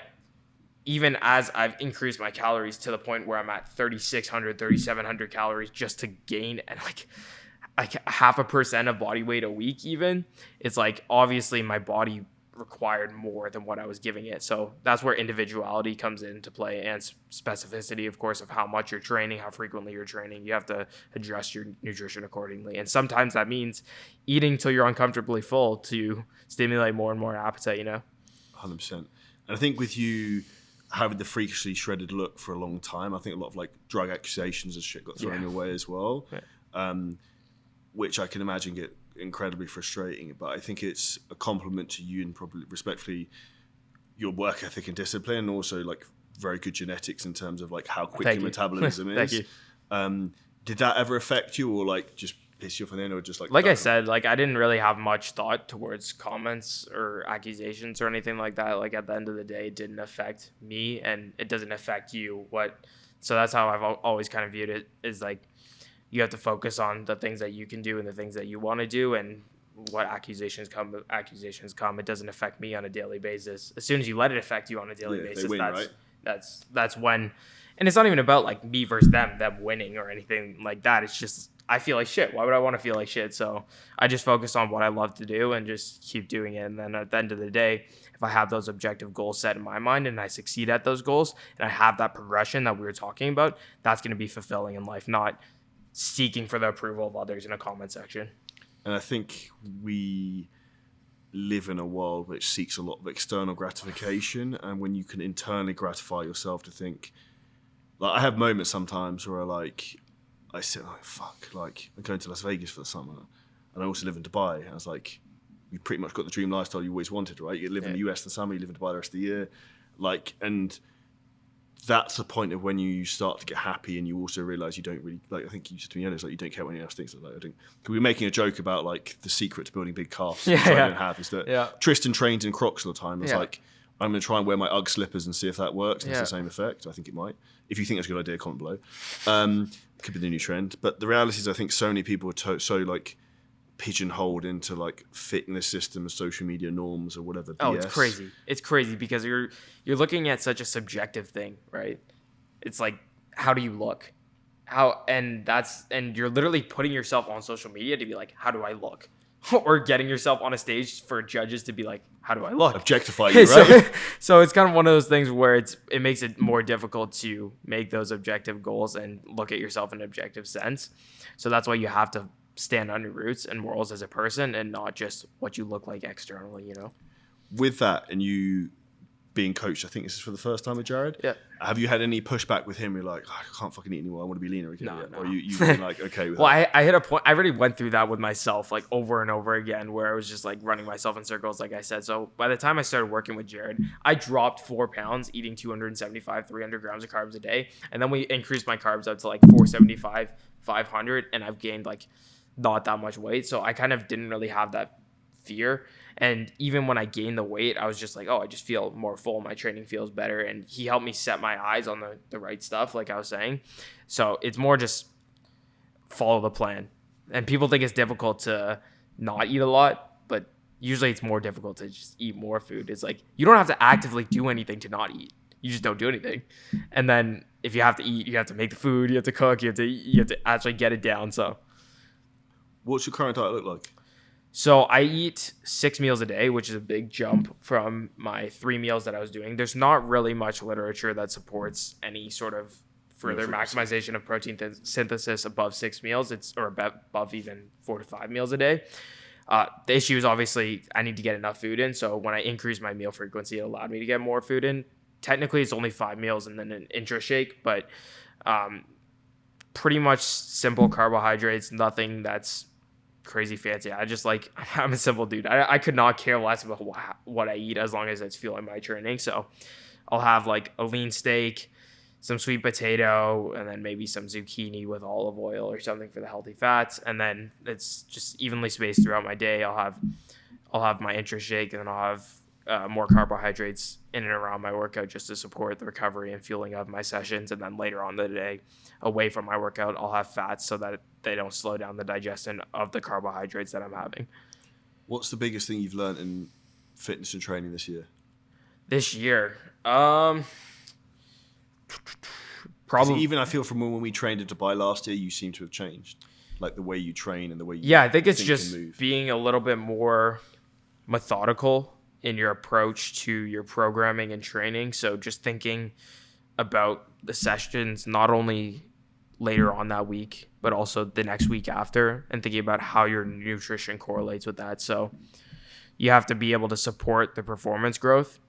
even as I've increased my calories to the point where I'm at 3,600, 3,700 calories just to gain and like 0.5% of body weight a week, even, it's like obviously my body required more than what I was giving it. So that's where individuality comes into play, and specificity, of course, of how much you're training, how frequently you're training. You have to adjust your nutrition accordingly. And sometimes that means eating till you're uncomfortably full to stimulate more and more appetite, you know? 100%. And I think with you having the freakishly shredded look for a long time, I think a lot of like drug accusations and shit got thrown your way as well. Right. Which I can imagine get incredibly frustrating, but I think it's a compliment to you and probably respectfully your work ethic and discipline, and also like very good genetics in terms of like how quick your metabolism is. Thank you. Did that ever affect you, or like just piss you off in the end, or just like I said, like I didn't really have much thought towards comments or accusations or anything like that. Like at the end of the day, it didn't affect me, and it doesn't affect you. So that's how I've always kind of viewed it, is like, you have to focus on the things that you can do and the things that you want to do, and what accusations come. It doesn't affect me on a daily basis. As soon as you let it affect you on a daily basis, that's when. And it's not even about like me versus them winning or anything like that. It's just I feel like shit. Why would I want to feel like shit? So I just focus on what I love to do and just keep doing it. And then at the end of the day, if I have those objective goals set in my mind and I succeed at those goals and I have that progression that we were talking about, that's going to be fulfilling in life, not seeking for the approval of others in a comment section. And I think we live in a world which seeks a lot of external gratification, and when you can internally gratify yourself to think, like I have moments sometimes where I sit like, fuck, like I'm going to Las Vegas for the summer, and I also live in Dubai, and I was like, you pretty much got the dream lifestyle you always wanted, right? You live in the US in the summer, you live in Dubai the rest of the year, like, and that's the point of when you start to get happy and you also realize you don't really, like, I think you said to me earlier, it's like you don't care what anyone else thinks. Like, we were making a joke about like the secret to building big calves, which I don't have, is that Tristyn trains in Crocs all the time. It's like, I'm going to try and wear my UGG slippers and see if that works. And it's the same effect. I think it might. If you think that's a good idea, comment below. Could be the new trend. But the reality is, I think so many people are so like pigeonholed into like fitness systems, social media norms, or whatever. Oh, BS. it's crazy. It's crazy because you're looking at such a subjective thing, right? It's like, how do you look? And you're literally putting yourself on social media to be like, how do I look? Or getting yourself on a stage for judges to be like, how do I look? Objectify you, right? So it's kind of one of those things where it makes it more difficult to make those objective goals and look at yourself in an objective sense. So that's why you have to stand on your roots and morals as a person and not just what you look like externally, you know? With that, and you being coached, I think this is for the first time with Jared. Yeah. Have you had any pushback with him? You're like, oh, I can't fucking eat anymore. I want to be leaner again. No. Or you've been like, okay with well, that? I hit a point. I already went through that with myself like over and over again, where I was just like running myself in circles, like I said. So by the time I started working with Jared, I dropped 4 pounds eating 275, 300 grams of carbs a day. And then we increased my carbs up to like 475, 500. And I've gained like not that much weight. So I kind of didn't really have that fear. And even when I gained the weight, I was just like, oh, I just feel more full. My training feels better. And he helped me set my eyes on the right stuff, like I was saying. So it's more just follow the plan. And people think it's difficult to not eat a lot, but usually it's more difficult to just eat more food. It's like, you don't have to actively do anything to not eat. You just don't do anything. And then if you have to eat, you have to make the food, you have to cook, you have to actually get it down. So what's your current diet look like? So I eat 6 meals a day, which is a big jump from my 3 meals that I was doing. There's not really much literature that supports any sort of further maximization of protein synthesis above 6 meals. Or above even 4 to 5 meals a day. The issue is obviously I need to get enough food in. So when I increased my meal frequency, it allowed me to get more food in. Technically, it's only 5 meals and then an intra shake, but pretty much simple carbohydrates, nothing that's crazy fancy. I'm a simple dude. I could not care less about what I eat as long as it's fueling my training. So I'll have like a lean steak, some sweet potato, and then maybe some zucchini with olive oil or something for the healthy fats. And then it's just evenly spaced throughout my day. I'll have I'll have my interest shake, and then I'll have more carbohydrates in and around my workout just to support the recovery and fueling of my sessions. And then later on the day, away from my workout, I'll have fats so that they don't slow down the digestion of the carbohydrates that I'm having. What's the biggest thing you've learned in fitness and training this year? This year, probably even I feel from when we trained in Dubai last year, you seem to have changed, like the way you train and the way you I think it's think just and move. being a little bit more methodical in your approach to your programming and training. So just thinking about the sessions not only later on that week, but also the next week after, and thinking about how your nutrition correlates with that. So you have to be able to support the performance growth.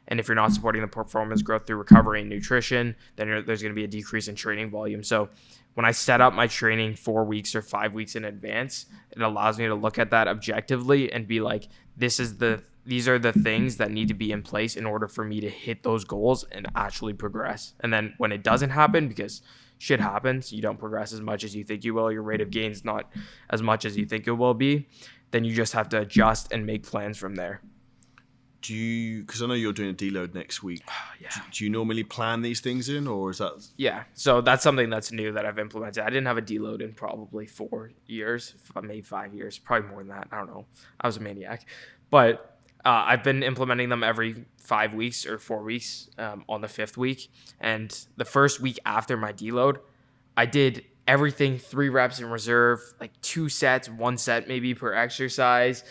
And if you're not supporting the performance growth through recovery and nutrition, then there's going to be a decrease in training volume. So when I set up my training 4 weeks or 5 weeks in advance, it allows me to look at that objectively and be like, these are the things that need to be in place in order for me to hit those goals and actually progress. And then when it doesn't happen, because shit happens, you don't progress as much as you think you will, your rate of gain is not as much as you think it will be, then you just have to adjust and make plans from there. Do you, because I know you're doing a deload next week, do you normally plan these things in, or is that? Yeah, so that's something that's new that I've implemented. I didn't have a deload in probably 4 years, maybe 5 years, probably more than that. I don't know. I was a maniac. But I've been implementing them every 5 weeks or 4 weeks on the 5th week. And the first week after my deload, I did everything 3 reps in reserve, like 2 sets, 1 set maybe per exercise.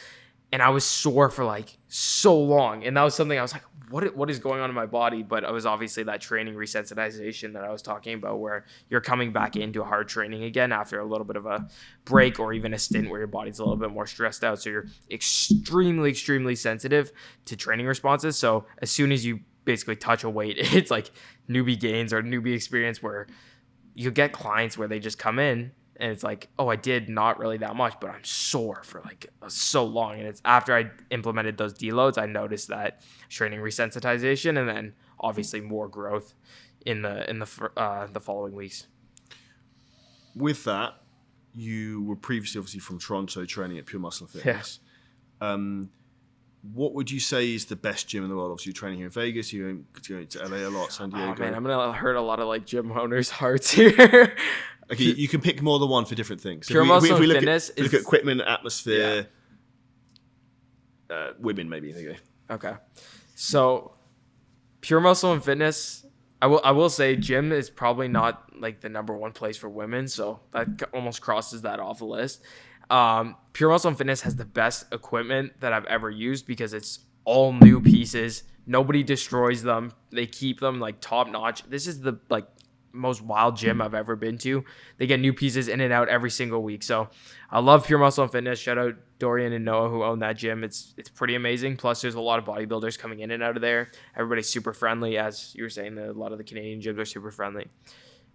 And I was sore for like so long. And that was something I was like, what is going on in my body? But it was obviously that training resensitization that I was talking about, where you're coming back into hard training again after a little bit of a break or even a stint where your body's a little bit more stressed out. So you're extremely, extremely sensitive to training responses. So as soon as you basically touch a weight, it's like newbie gains or newbie experience, where you get clients where they just come in and it's like, oh, I did not really that much, but I'm sore for like so long. And it's after I implemented those deloads, I noticed that training resensitization, and then obviously more growth in the following weeks. With that, you were previously obviously from Toronto training at Pure Muscle and Fitness. Yeah. What would you say is the best gym in the world? Obviously, you're training here in Vegas. You're going to LA a lot, San Diego. Oh man, I'm gonna hurt a lot of like gym owners' hearts here. Okay, you can pick more than one for different things. Pure Muscle if we look Fitness look at equipment, atmosphere, women maybe. There you go. Okay, so Pure Muscle and Fitness, I will say gym is probably not like the number one place for women, so that almost crosses that off the list. Pure Muscle and Fitness has the best equipment that I've ever used because it's all new pieces. Nobody destroys them. They keep them like top notch. This is the like most wild gym I've ever been to. They get new pieces in and out every single week. So I love Pure Muscle and Fitness. Shout out Dorian and Noah who own that gym. It's pretty amazing. Plus there's a lot of bodybuilders coming in and out of there. Everybody's super friendly. As you were saying, a lot of the Canadian gyms are super friendly.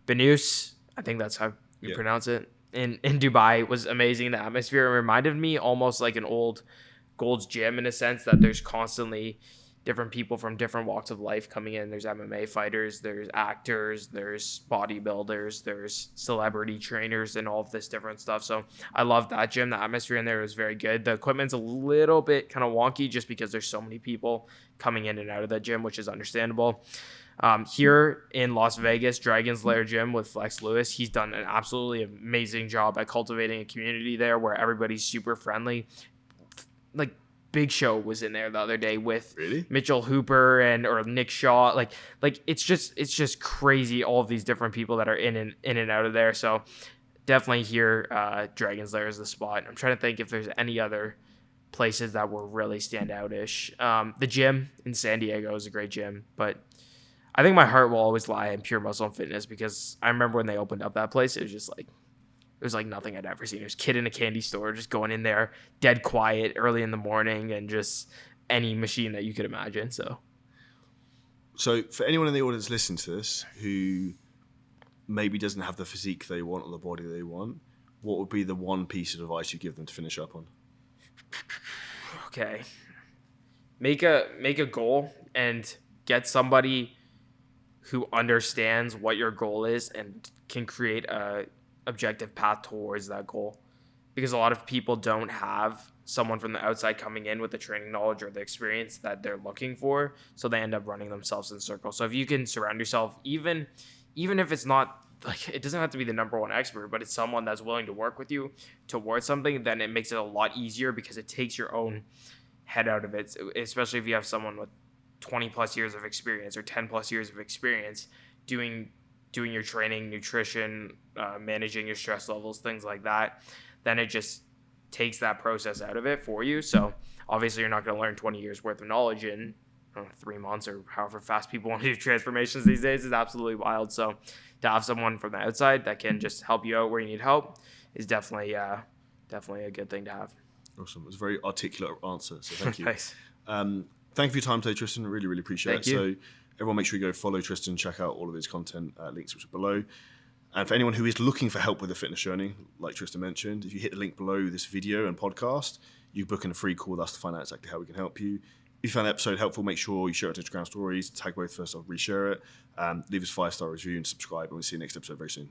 Benoos, I think that's how you pronounce it, in Dubai was amazing. The atmosphere reminded me almost like an old Gold's Gym in a sense that there's constantly different people from different walks of life coming in. There's MMA fighters, there's actors, there's bodybuilders, there's celebrity trainers, and all of this different stuff. So I love that gym. The atmosphere in there was very good. The equipment's a little bit kind of wonky just because there's so many people coming in and out of that gym, which is understandable. Here in Las Vegas, Dragon's Lair Gym with Flex Lewis, he's done an absolutely amazing job at cultivating a community there where everybody's super friendly. Like Big Show was in there the other day with Mitchell Hooper or Nick Shaw. Like it's just crazy. All of these different people that are in and out of there. So definitely here, Dragon's Lair is the spot. I'm trying to think if there's any other places that were really standout-ish. The gym in San Diego is a great gym, but I think my heart will always lie in Pure Muscle and Fitness because I remember when they opened up that place, it was like nothing I'd ever seen. It was a kid in a candy store just going in there, dead quiet, early in the morning, and just any machine that you could imagine. So for anyone in the audience listening to this who maybe doesn't have the physique they want or the body they want, what would be the one piece of advice you give them to finish up on? Okay. Make a goal and get somebody who understands what your goal is and can create a objective path towards that goal, because a lot of people don't have someone from the outside coming in with the training knowledge or the experience that they're looking for. So they end up running themselves in circles. So if you can surround yourself, even if it's not like, it doesn't have to be the number one expert, but it's someone that's willing to work with you towards something, then it makes it a lot easier because it takes your own head out of it, especially if you have someone with 20 plus years of experience or 10 plus years of experience doing your training, nutrition, managing your stress levels, things like that. Then it just takes that process out of it for you. So obviously you're not going to learn 20 years worth of knowledge in 3 months, or however fast people want to do transformations these days is absolutely wild. So to have someone from the outside that can just help you out where you need help is definitely a good thing to have. Awesome. It was a very articulate answer, so thank you. Nice. Thank you for your time today, Tristyn. Really, really appreciate Thank it. you. So everyone make sure you go follow Tristyn, check out all of his content, links which are below. And for anyone who is looking for help with the fitness journey, like Tristyn mentioned, if you hit the link below this video and podcast, you book in a free call with us to find out exactly how we can help you. If you found the episode helpful, make sure you share it to Instagram stories, tag both of us, I'll reshare it, leave us a 5-star review and subscribe, and we'll see you next episode very soon.